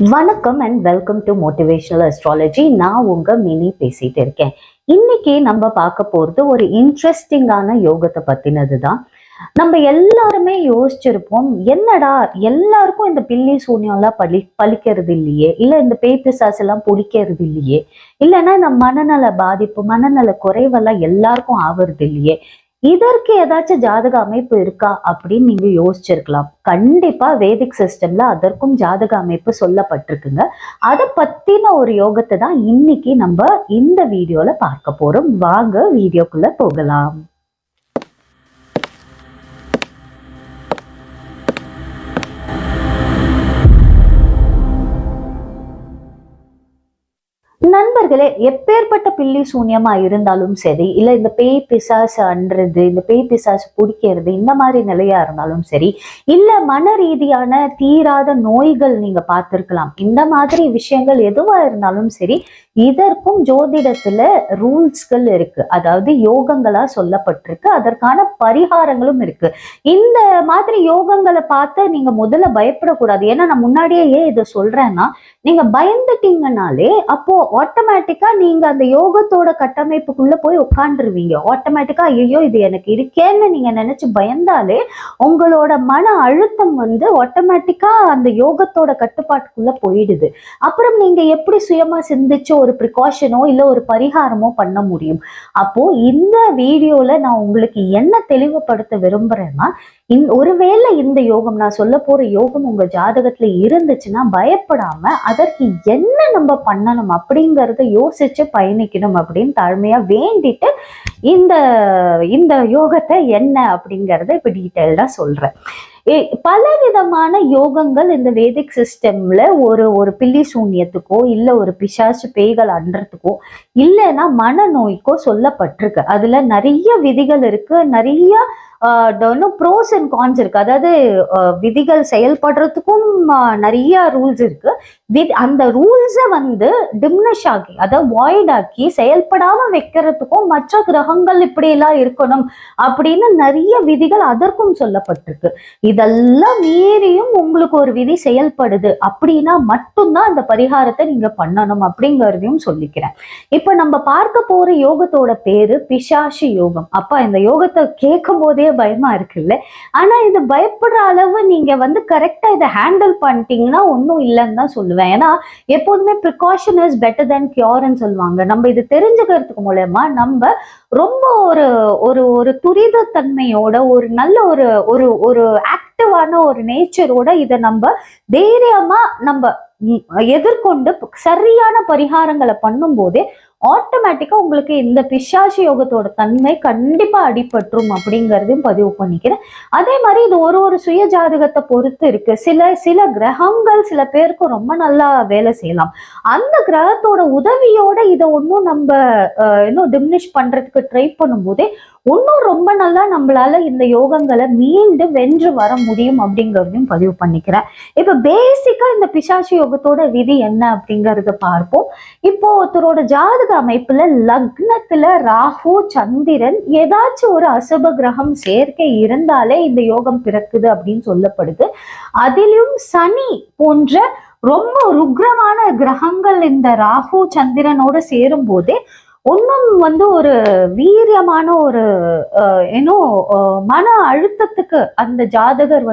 வணக்கம் and welcome to motivational astrology. நான் உங்க மினி பேசிட்டு இருக்கேன். இன்னைக்கு நம்ம பார்க்க போறது ஒரு இன்ட்ரெஸ்டிங்கான யோகத்தை பத்தினது தான். நம்ம எல்லாருமே யோசிச்சிருப்போம், என்னடா எல்லாருக்கும் இந்த பில்லி சூன்யம்லாம் பலிக்கிறது இல்லையே, இல்ல இந்த பேய் பிசாசு எல்லாம் பிடிக்கிறது இல்லையே, இல்லைன்னா இந்த மனநல பாதிப்பு மனநல குறைவெல்லாம் எல்லாருக்கும் ஆவறது இல்லையே, இதற்கு ஏதாச்சும் ஜாதக அமைப்பு இருக்கா அப்படின்னு நீங்க யோசிச்சிருக்கலாம். கண்டிப்பா வேதிக் சிஸ்டம்ல அதற்கும் ஜாதக அமைப்பு சொல்லப்பட்டிருக்குங்க. அதை பத்தின ஒரு யோகத்தை தான் இன்னைக்கு நம்ம இந்த வீடியோல பார்க்க போறோம். வாங்க வீடியோக்குள்ள போகலாம். நண்பர்களே, எப்பேற்பட்ட பில்லி சூன்யமா இருந்தாலும் சரி, இல்ல இந்த பேய் பிசாசு அன்றது, இந்த பேய் பிசாசு பிடிக்கிறது, இந்த மாதிரி நிலையா இருந்தாலும் சரி, இல்ல மன ரீதியான தீராத நோய்கள் நீங்க பார்த்திருக்கலாம். இந்த மாதிரி விஷயங்கள் எதுவா இருந்தாலும் சரி, இதற்கும் ஜோதிடத்துல ரூல்ஸ்கள் இருக்கு. அதாவது யோகங்களா சொல்லப்பட்டிருக்கு, அதற்கான பரிகாரங்களும் இருக்கு. இந்த மாதிரி யோகங்களை பார்த்து நீங்க முதல்ல பயப்படக்கூடாது. ஏன்னா நான் முன்னாடியே ஏன் இதை சொல்றேன்னா, நீங்க பயந்துட்டீங்கன்னாலே அப்போ ஆட்டோமேட்டிக்கா நீங்க அந்த யோகத்தோட கட்டமைப்புக்குள்ள போய் உட்காந்துருவீங்க. ஆட்டோமேட்டிக்கா ஐயோ இது எனக்கு இருக்கேன்னு நீங்க நினைச்சு பயந்தாலே உங்களோட மன அழுத்தம் ஆட்டோமேட்டிக்கா அந்த யோகத்தோட கட்டுப்பாட்டுக்குள்ள போயிடுது. அப்புறம் நீங்க எப்படி சுயமா சிந்திச்சு ஒரு ப்ரிகாஷனோ இல்ல ஒரு பரிகாரமோ பண்ண முடியும்? அப்போ இந்த வீடியோல நான் உங்களுக்கு என்ன தெளிவுபடுத்த விரும்புறேன்னா, ஒருவேளை இந்த யோகம், நான் சொல்ல போற யோகம் உங்க ஜாதகத்துல இருந்துச்சுன்னா பயப்படாம அதற்கு என்ன நம்ம பண்ணணும் அப்படிங்கறத யோசிச்சு பயணிக்கணும் அப்படின்னு தாழ்மையா வேண்டிட்டு இந்த இந்த யோகத்தை என்ன அப்படிங்கறத இப்ப டீட்டெயில்டா சொல்றேன். பல விதமான யோகங்கள் இந்த வேதிக் சிஸ்டம்ல ஒரு பில்லி சூன்யத்துக்கோ இல்ல ஒரு பிசாசு பேய்கள் அன்றதுக்கோ இல்லைன்னா மனநோய்க்கோ சொல்லப்பட்டிருக்கு. அதுல நிறைய விதிகள் இருக்கு, நிறைய ப்ரோஸ் அண்ட் கான்ஸ் இருக்கு. அதாவது விதிகள் செயல்படுறதுக்கும் நிறைய ரூல்ஸ் இருக்கு. அந்த ரூல்ஸை டிமினிஷ் ஆக்கி, அதாவது வாய்ட் ஆக்கி செயல்படாம வைக்கிறதுக்கும் மற்ற கிரகங்கள் இப்படி எல்லாம் இருக்கணும் அப்படின்னு நிறைய விதிகள் அதற்கும் சொல்லப்பட்டிருக்கு. இதெல்லாம் மீறியும் உங்களுக்கு ஒரு விதி செயல்படுது அப்படின்னா மட்டும்தான் அந்த பரிகாரத்தை நீங்க பண்ணணும் அப்படிங்கறதையும் சொல்லிக்கிறேன். இப்ப நம்ம பார்க்க போற யோகத்தோட பேரு பிசாசு யோகம். அப்ப இந்த யோகத்தை கேட்கும் போதே பயமா இருக்குல்ல. ஆனா இது பயப்படுற அளவு நீங்க கரெக்டா இதை ஹேண்டில் பண்ணிட்டீங்கன்னா ஒன்னும் இல்லைன்னு தான் சொல்லுவேன். ஏன்னா எப்போதுமே ப்ரிகாஷன் இஸ் பெட்டர் தேன் கியூர்ன்னு சொல்லுவாங்க. நம்ம இது தெரிஞ்சுக்கிறதுக்கு மூலமா நம்ம ரொம்ப ஒரு ஒரு ஒரு துரித தன்மையோட ஒரு நல்ல ஒரு ஒரு ஒரு ஆக்டிவான ஒரு நேச்சரோட இதை நம்ம தைரியமா நம்ம எதிர்கொண்டு சரியான பரிகாரங்களை பண்ணும் போதே ஆட்டோமேட்டிக்கா உங்களுக்கு இந்த பிசாசு யோகத்தோட தன்மை கண்டிப்பா அடிபட்டுரும் அப்படிங்கறதையும் பதிவு பண்ணிக்கிறேன். அதே மாதிரி இது ஒரு சுய ஜாதகத்தை பொறுத்து இருக்கு. சில கிரகங்கள் சில பேருக்கு ரொம்ப நல்லா வேலை செய்யலாம். அந்த கிரகத்தோட உதவியோட இதை ஒன்னும் நம்ம இன்னும் டிமினிஷ் பண்றதுக்கு ட்ரை பண்ணும் போதே இன்னும் ரொம்ப நல்லா நம்மளால இந்த யோகங்களை மீண்டு வென்று வர முடியும் அப்படிங்கறதையும் பதிவு பண்ணிக்கிறேன். இப்ப பேசிக்கா இந்த பிசாசு யோகத்தோட விதி என்ன அப்படிங்கறத பார்ப்போம். இப்போ ஒருத்தரோட ஜாதக அமைப்புல லக்னத்துல ராகு சந்திரன் ஏதாச்சும் ஒரு அசுப கிரகம் சேர்க்கை இருந்தாலே இந்த யோகம் பிறக்குது அப்படின்னு சொல்லப்படுது. அதிலும் சனி போன்ற ரொம்ப ருக்ரமான கிரகங்கள் இந்த ராகு சந்திரனோட சேரும் போதே ஒன்னும் ஒரு வீரியமான ஒரு மன அழுத்தத்துக்கு அந்த ஜாதகர்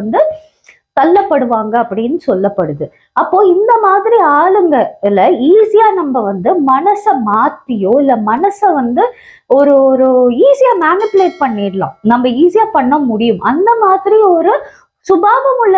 தள்ளப்படுவாங்க அப்படின்னு சொல்லப்படுது. அப்போ இந்த மாதிரி ஆளுங்கல ஈஸியா நம்ம மனசை மாத்தியோ இல்ல மனசை ஒரு ஒரு ஈஸியா மேனிப்புலேட் பண்ணிடலாம், நம்ம ஈஸியா பண்ண முடியும். அந்த மாதிரி ஒரு சுபாவம் உள்ள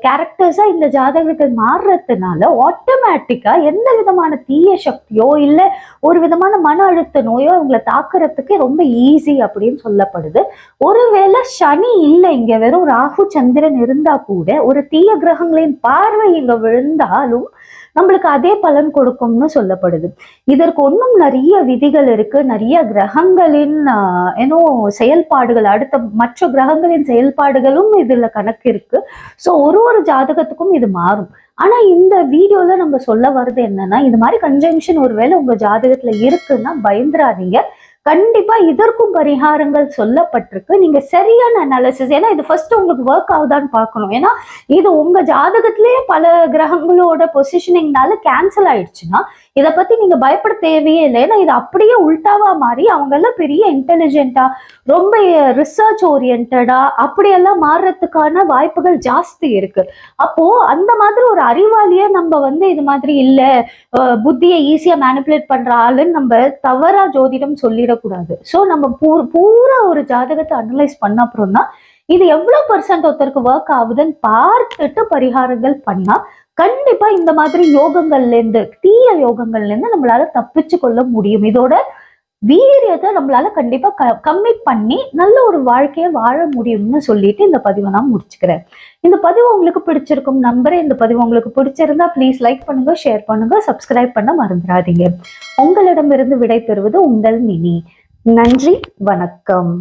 கேரக்டர்ஸா இந்த ஜாதகர்கள் மாறுறதுனால ஆட்டோமேட்டிக்கா எந்த விதமான தீய சக்தியோ இல்ல ஒரு விதமான மன அழுத்த நோயோ இவங்களை தாக்குறதுக்கு ரொம்ப ஈஸி அப்படின்னு சொல்லப்படுது. ஒருவேளை சனி இல்லை, இங்க வெறும் ராகு சந்திரன் இருந்தா கூட ஒரு தீய கிரகங்களின் பார்வை இங்க விழுந்தாலும் நம்மளுக்கு அதே பலன் கொடுக்கும்னு சொல்லப்படுது. இதற்கு ஒன்றும் நிறைய விதிகள் இருக்கு, நிறைய கிரகங்களின் செயல்பாடுகள், அடுத்த மற்ற கிரகங்களின் செயல்பாடுகளும் இதுல கணக்கு இருக்கு. ஸோ ஒரு ஜாதகத்துக்கும் இது மாறும். ஆனா இந்த வீடியோல நம்ம சொல்ல வர்றது என்னன்னா, இது மாதிரி கன்ஜங்ஷன் ஒருவேளை உங்க ஜாதகத்துல இருக்குன்னா பயந்துராதீங்க. கண்டிப்பா இதற்கும் பரிகாரங்கள் சொல்லப்பட்டிருக்கு. நீங்க சரியான அனாலிசிஸ், ஏன்னா இது ஃபர்ஸ்ட் உங்களுக்கு ஒர்க் ஆகுதான்னு பார்க்கணும். ஏன்னா இது உங்க ஜாதகத்திலேயே பல கிரகங்களோட பொசிஷனிங்னால கேன்சல் ஆயிடுச்சுன்னா இதை பத்தி நீங்க பயப்பட தேவையே இல்லை. ஏன்னா இது அப்படியே உல்டாவா மாறி அவங்க எல்லாம் பெரிய இன்டெலிஜென்ட்டா, ரொம்ப ரிசர்ச் ஓரியன்டா அப்படியெல்லாம் மாறுறதுக்கான வாய்ப்புகள் ஜாஸ்தி இருக்கு. அப்போ அந்த மாதிரி ஒரு அறிவாளிய நம்ம இது மாதிரி இல்ல, புத்தியை ஈஸியா மேனிப்புலேட் பண்ற ஆளுன்னு நம்ம தவறா ஜோதிடம் சொல்லிடக்கூடாது. ஸோ நம்ம பூரா ஒரு ஜாதகத்தை அனலைஸ் பண்ண அப்புறம் தான் இது எவ்வளவு % ஒருத்தருக்கு ஒர்க் ஆகுதுன்னு பார்த்துட்டு பரிகாரங்கள் பண்ணா கண்டிப்பா இந்த மாதிரி யோகங்கள்ல இருந்து, தீய யோகங்கள்ல இருந்து நம்மளால தப்பிச்சு கொள்ள முடியும். இதோட வீரியத்தை நம்மளால கண்டிப்பா கம்மி பண்ணி நல்ல ஒரு வாழ்க்கையை வாழ முடியும்னு சொல்லிட்டு இந்த பதிவை நான் முடிச்சுக்கிறேன். இந்த பதிவு உங்களுக்கு பிடிச்சிருக்கும் நம்புறேன். இந்த பதிவு உங்களுக்கு பிடிச்சிருந்தா ப்ளீஸ் லைக் பண்ணுங்க, ஷேர் பண்ணுங்க, சப்ஸ்கிரைப் பண்ண மறந்துடாதீங்க. உங்களிடமிருந்து விடை பெறுவது உங்கள் மினி. நன்றி, வணக்கம்.